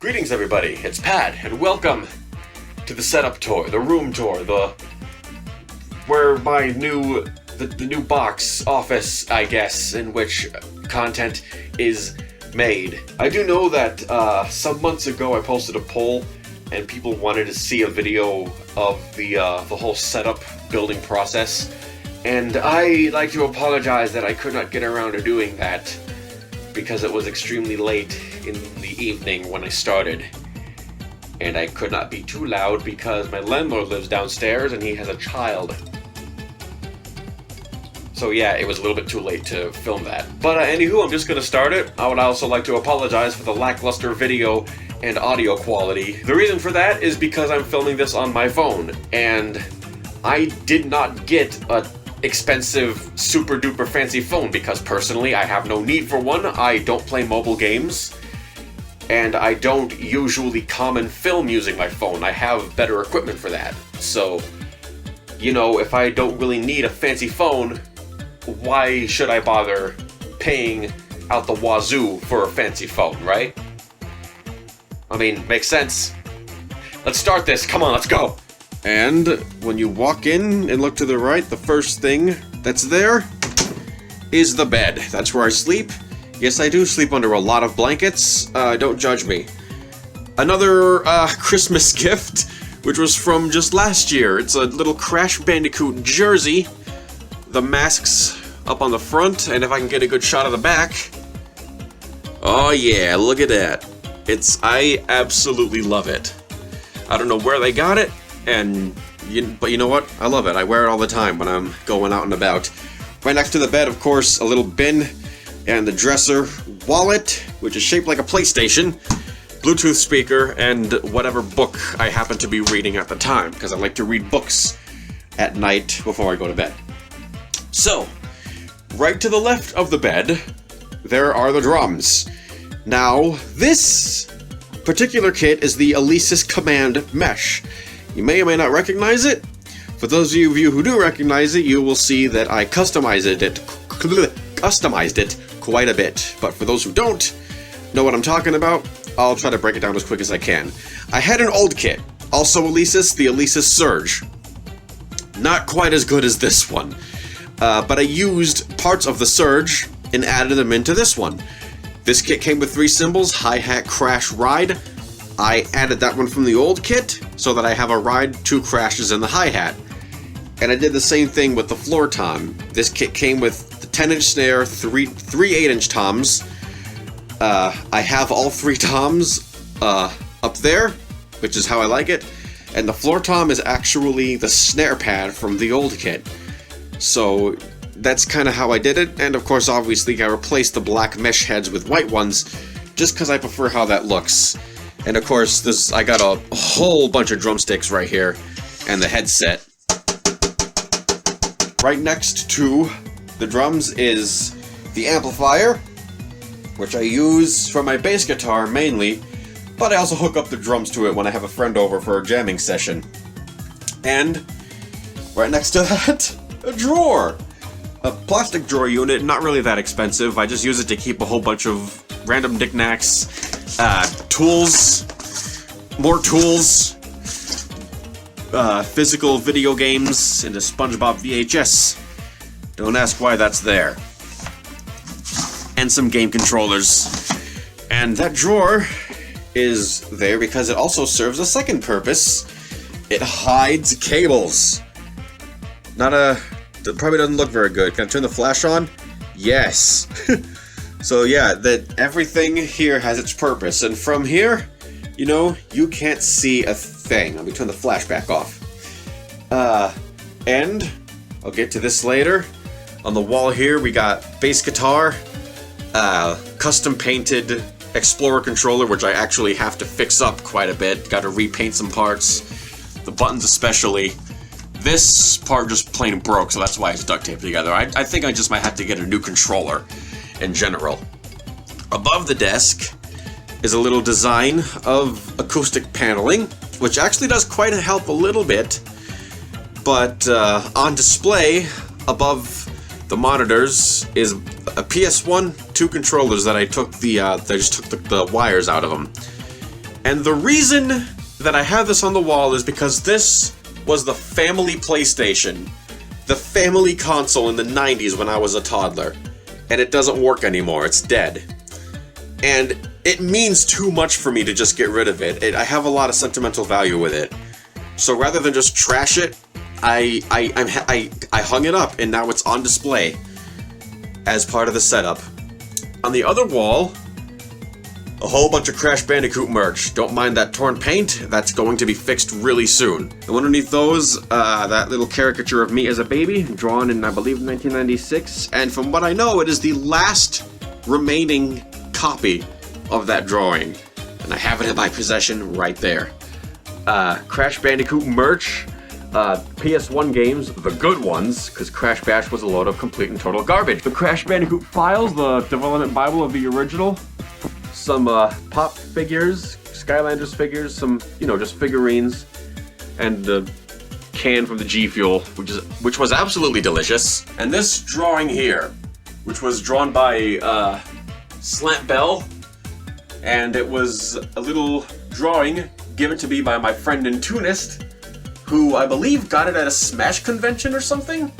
Greetings everybody, it's Pat, and welcome to the setup tour, the room tour, where my new box office, I guess, in which content is made. I do know that some months ago I posted a poll and people wanted to see a video of the whole setup building process, and I like to apologize that I could not get around to doing that because it was extremely late in the evening when I started, and I could not be too loud because my landlord lives downstairs and he has a child. So yeah, it was a little bit too late to film that. But anywho, I'm just gonna start it. I would also like to apologize for the lackluster video and audio quality. The reason for that is because I'm filming this on my phone, and I did not get a expensive, super duper fancy phone because personally I have no need for one. I don't play mobile games, and I don't usually common film using my phone. I have better equipment for that. So, you know, if I don't really need a fancy phone, why should I bother paying out the wazoo for a fancy phone, right? I mean, makes sense. Let's start this. Come on, let's go. And when you walk in and look to the right, the first thing that's there is the bed. That's where I sleep. Yes, I do sleep under a lot of blankets. Don't judge me. Another Christmas gift, which was from just last year. It's a little Crash Bandicoot jersey. The mask's up on the front, and if I can get a good shot of the back. Oh yeah, look at that. I absolutely love it. I don't know where they got it. But you know what? I love it. I wear it all the time when I'm going out and about. Right next to the bed, of course, a little bin and the dresser, wallet, which is shaped like a PlayStation, Bluetooth speaker, and whatever book I happen to be reading at the time, because I like to read books at night before I go to bed. So, right to the left of the bed, there are the drums. Now, this particular kit is the Alesis Command Mesh. You may or may not recognize it. For those of you who do recognize it, you will see that I customized it quite a bit. But for those who don't know what I'm talking about, I'll try to break it down as quick as I can. I had an old kit, also Alesis, the Alesis Surge. Not quite as good as this one, but I used parts of the Surge and added them into this one. This kit came with 3 cymbals, hi-hat, crash, ride. I added that one from the old kit so that I have a ride, 2 crashes, and the hi-hat. And I did the same thing with the floor tom. This kit came with the 10-inch snare, 3 8-inch toms. I have all 3 toms up there, which is how I like it. And the floor tom is actually the snare pad from the old kit. So that's kind of how I did it. And of course, obviously, I replaced the black mesh heads with white ones just because I prefer how that looks. And of course, I got a whole bunch of drumsticks right here, and the headset. Right next to the drums is the amplifier, which I use for my bass guitar mainly, but I also hook up the drums to it when I have a friend over for a jamming session. And right next to that, a drawer. A plastic drawer unit, not really that expensive. I just use it to keep a whole bunch of random knickknacks. Tools, more tools, physical video games, and a SpongeBob VHS. Don't ask why that's there. And some game controllers. And that drawer is there because it also serves a second purpose. It hides cables. It probably doesn't look very good. Can I turn the flash on? Yes. So yeah, everything here has its purpose, and from here, you know, you can't see a thing. Let me turn the flash back off. And I'll get to this later. On the wall here, we got bass guitar, custom painted Explorer controller, which I actually have to fix up quite a bit. Got to repaint some parts, the buttons especially. This part just plain broke, so that's why it's duct taped together. I think I just might have to get a new controller in general. Above the desk is a little design of acoustic paneling, which actually does quite help a little bit, but on display above the monitors is a PS1, 2 controllers that I just took the wires out of them. And the reason that I have this on the wall is because this was the family PlayStation, the family console in the 90s when I was a toddler. And it doesn't work anymore, it's dead. And it means too much for me to just get rid of it. I have a lot of sentimental value with it. So rather than just trash it, I hung it up, and now it's on display as part of the setup. On the other wall, a whole bunch of Crash Bandicoot merch. Don't mind that torn paint, that's going to be fixed really soon. And underneath those, that little caricature of me as a baby, drawn in, I believe, 1996. And from what I know, it is the last remaining copy of that drawing. And I have it in my possession right there. Crash Bandicoot merch, PS1 games, the good ones, because Crash Bash was a load of complete and total garbage. The Crash Bandicoot files, the development bible of the original, some pop figures, Skylanders figures, some, just figurines, and the can from the G Fuel, which was absolutely delicious. And this drawing here, which was drawn by Slant Bell, and it was a little drawing given to me by my friend Intunist, who I believe got it at a Smash convention or something.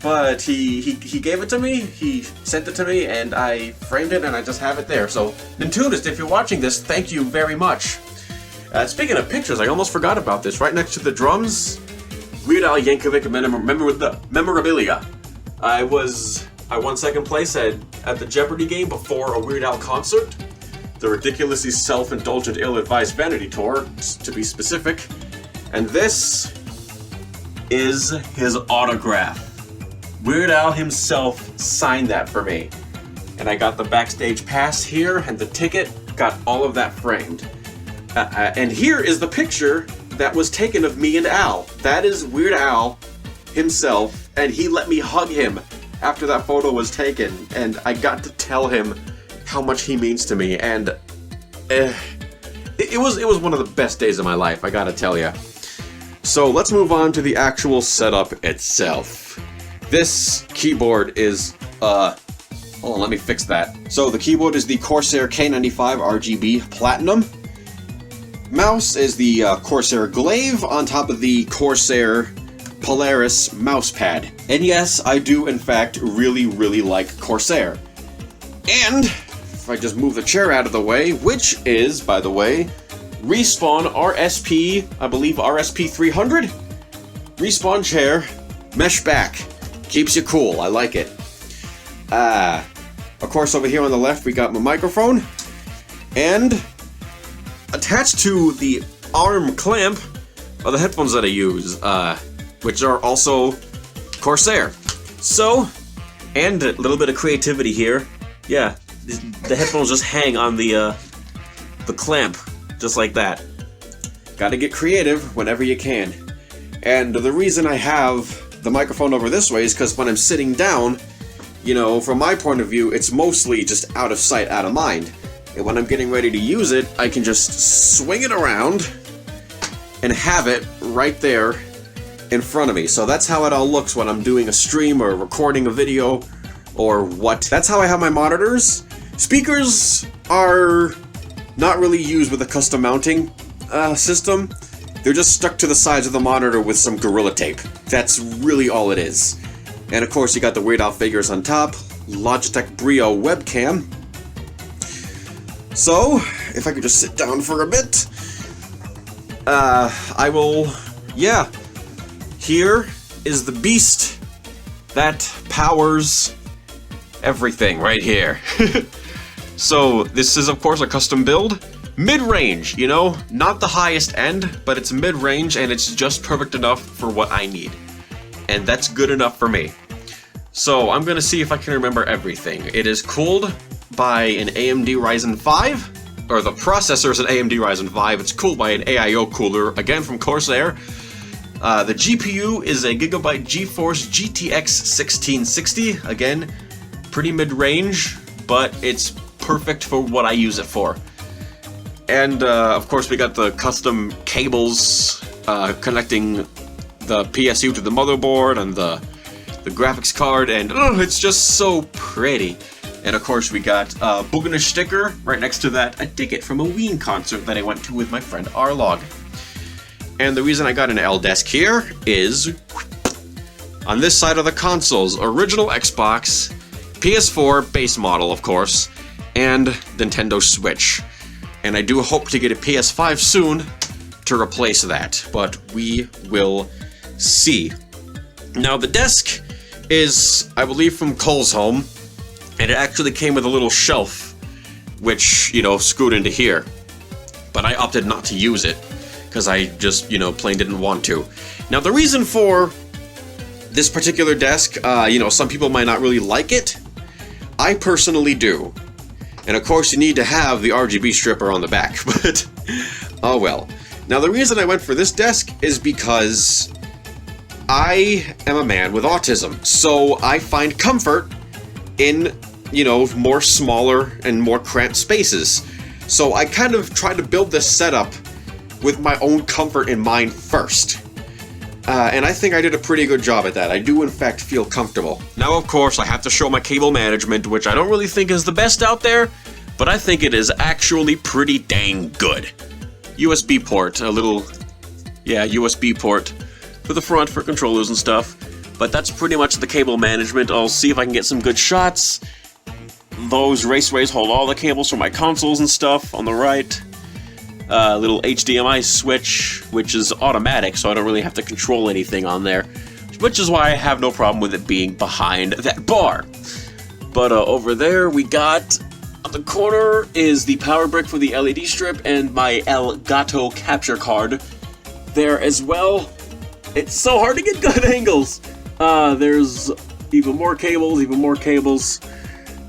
But he gave it to me, he sent it to me, and I framed it, and I just have it there. So, Intunist, if you're watching this, thank you very much. Speaking of pictures, I almost forgot about this. Right next to the drums, Weird Al Yankovic memorabilia. I won second place at the Jeopardy game before a Weird Al concert. The ridiculously self-indulgent, ill-advised Vanity Tour, to be specific. And this is his autograph. Weird Al himself signed that for me. And I got the backstage pass here and the ticket, got all of that framed. And here is the picture that was taken of me and Al. That is Weird Al himself, and he let me hug him after that photo was taken. And I got to tell him how much he means to me, and it was one of the best days of my life, I gotta tell ya. So let's move on to the actual setup itself. This keyboard is, hold on, let me fix that. So the keyboard is the Corsair K95 RGB Platinum. Mouse is the Corsair Glaive on top of the Corsair Polaris mousepad. And yes, I do in fact really, really like Corsair. And if I just move the chair out of the way, which is, by the way, Respawn RSP, I believe RSP 300? Respawn chair, mesh back. Keeps you cool, I like it. Of course, over here on the left, we got my microphone. And attached to the arm clamp are the headphones that I use, which are also Corsair. So, and a little bit of creativity here. Yeah, the headphones just hang on the clamp, just like that. Gotta get creative whenever you can. And the reason I have the microphone over this way is because when I'm sitting down, from my point of view, it's mostly just out of sight, out of mind. And when I'm getting ready to use it, I can just swing it around and have it right there in front of me. So that's how it all looks when I'm doing a stream or recording a video or what. That's how I have my monitors. Speakers are not really used with a custom mounting system. They're just stuck to the sides of the monitor with some Gorilla Tape. That's really all it is. And of course you got the Weird Al figures on top, Logitech Brio webcam. So, if I could just sit down for a bit, I will, here is the beast that powers everything right here. So, this is of course a custom build, mid-range, not the highest end, but it's mid-range and it's just perfect enough for what I need. And that's good enough for me. So, I'm gonna see if I can remember everything. It is cooled by an AMD Ryzen 5, or the processor is an AMD Ryzen 5, it's cooled by an AIO cooler, again from Corsair. The GPU is a Gigabyte GeForce GTX 1660, again, pretty mid-range, but it's perfect for what I use it for. And of course we got the custom cables connecting the PSU to the motherboard and the graphics card, and it's just so pretty. And of course we got a Boogenish sticker right next to that, a ticket from a Ween concert that I went to with my friend Arlog. And the reason I got an L desk here is on this side of the consoles, original Xbox, PS4 base model of course, and Nintendo Switch. And I do hope to get a PS5 soon to replace that, but we will see. Now the desk is, I believe, from Cole's home, and it actually came with a little shelf, which, you know, screwed into here. But I opted not to use it, because I just, you know, plain didn't want to. Now the reason for this particular desk, you know, some people might not really like it. I personally do. And of course you need to have the RGB stripper on the back, but oh well. Now the reason I went for this desk is because I am a man with autism, so I find comfort in, you know, more smaller and more cramped spaces. So I kind of tried to build this setup with my own comfort in mind first. And I think I did a pretty good job at that. I do in fact feel comfortable. Now of course I have to show my cable management, which I don't really think is the best out there, but I think it is actually pretty dang good. USB port, a little, yeah, USB port for the front for controllers and stuff. But that's pretty much the cable management. I'll see if I can get some good shots. Those raceways hold all the cables for my consoles and stuff on the right. Little HDMI switch, which is automatic, so I don't really have to control anything on there. Which is why I have no problem with it being behind that bar. But over there we got, on the corner is the power brick for the LED strip and my Elgato capture card there as well. It's so hard to get good angles. There's even more cables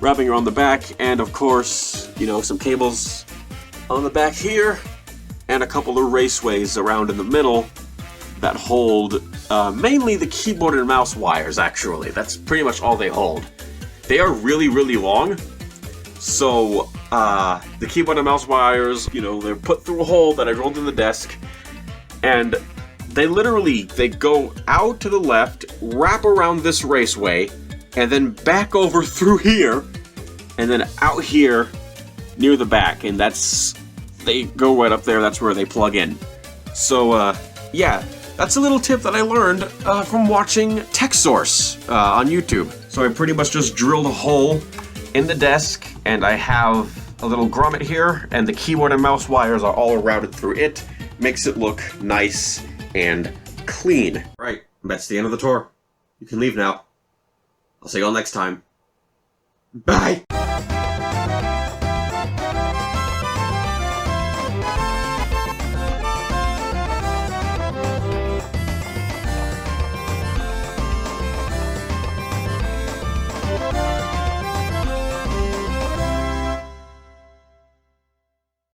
wrapping around the back, and of course, you know, some cables on the back here, and a couple of raceways around in the middle that hold mainly the keyboard and mouse wires, actually. That's pretty much all they hold. They are really, really long, so the keyboard and mouse wires, you know, they're put through a hole that I drilled in the desk, and they go out to the left, wrap around this raceway, and then back over through here, and then out here near the back, and they go right up there, that's where they plug in. So, yeah, that's a little tip that I learned from watching TechSource on YouTube. So I pretty much just drilled a hole in the desk, and I have a little grommet here, and the keyboard and mouse wires are all routed through it. Makes it look nice and clean. Right, that's the end of the tour. You can leave now. I'll see you all next time. Bye!